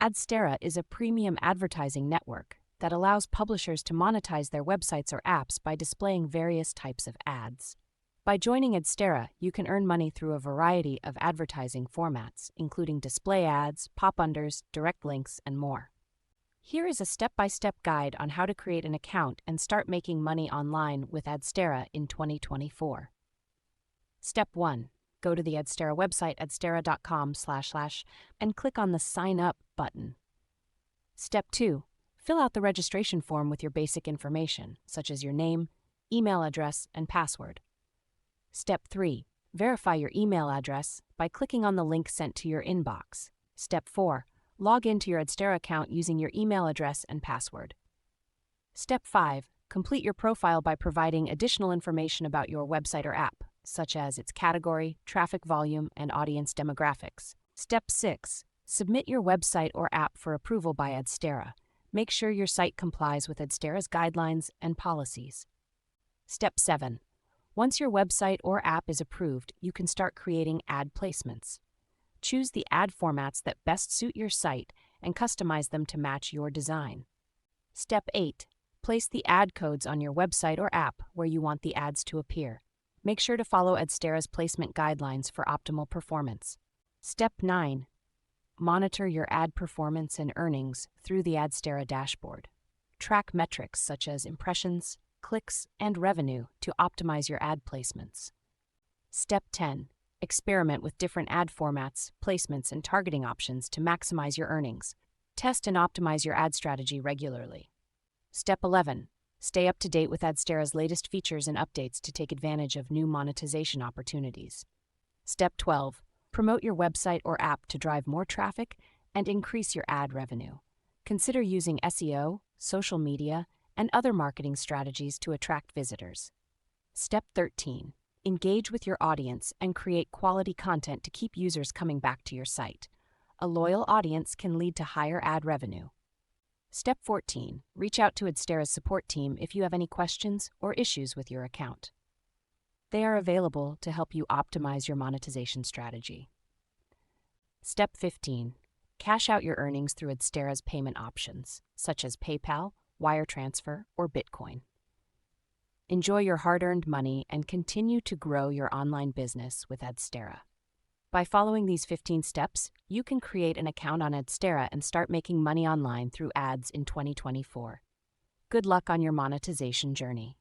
Adsterra is a premium advertising network that allows publishers to monetize their websites or apps by displaying various types of ads. By joining Adsterra, you can earn money through a variety of advertising formats, including display ads, pop-unders, direct links, and more. Here is a step-by-step guide on how to create an account and start making money online with Adsterra in 2024. Step 1. Go to the Adsterra website, adsterra.com// and click on the Sign Up button. Step 2. Fill out the registration form with your basic information, such as your name, email address, and password. Step 3. Verify your email address by clicking on the link sent to your inbox. Step 4. Log into your Adsterra account using your email address and password. Step 5. Complete your profile by providing additional information about your website or app, such as its category, traffic volume, and audience demographics. Step 6. Submit your website or app for approval by Adsterra. Make sure your site complies with Adsterra's guidelines and policies. Step 7. Once your website or app is approved, you can start creating ad placements. Choose the ad formats that best suit your site and customize them to match your design. Step 8. Place the ad codes on your website or app where you want the ads to appear. Make sure to follow Adsterra's placement guidelines for optimal performance. Step 9. Monitor your ad performance and earnings through the Adsterra dashboard. Track metrics such as impressions, clicks, and revenue to optimize your ad placements. Step 10. Experiment with different ad formats, placements, and targeting options to maximize your earnings. Test and optimize your ad strategy regularly. Step 11. Stay up to date with Adsterra's latest features and updates to take advantage of new monetization opportunities. Step 12. Promote your website or app to drive more traffic and increase your ad revenue. Consider using SEO, social media, and other marketing strategies to attract visitors. Step 13. Engage with your audience and create quality content to keep users coming back to your site. A loyal audience can lead to higher ad revenue. Step 14. Reach out to Adsterra's support team if you have any questions or issues with your account. They are available to help you optimize your monetization strategy. Step 15. Cash out your earnings through Adsterra's payment options, such as PayPal, wire transfer, or Bitcoin. Enjoy your hard-earned money and continue to grow your online business with Adsterra. By following these 15 steps, you can create an account on Adsterra and start making money online through ads in 2024. Good luck on your monetization journey.